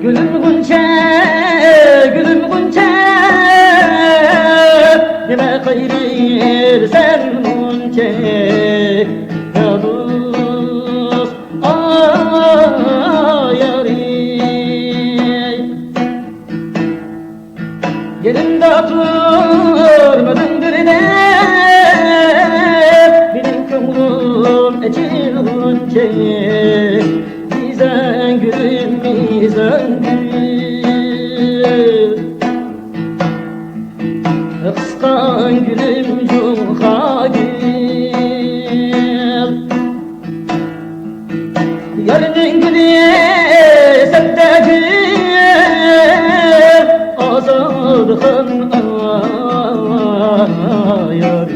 Gülüm Gunçe Nime hayır sen Gunçe Ya dost yari Yerimde durmadın birine Benim kömrüm ecil Gunçe Mizan gülüm mizan gül Kıskan gülüm cunha gül Yarının gülü septe gül Azadın ayar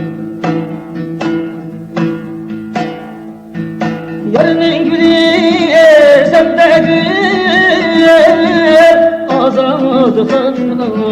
Yarının gülü septe gül Azadın ayar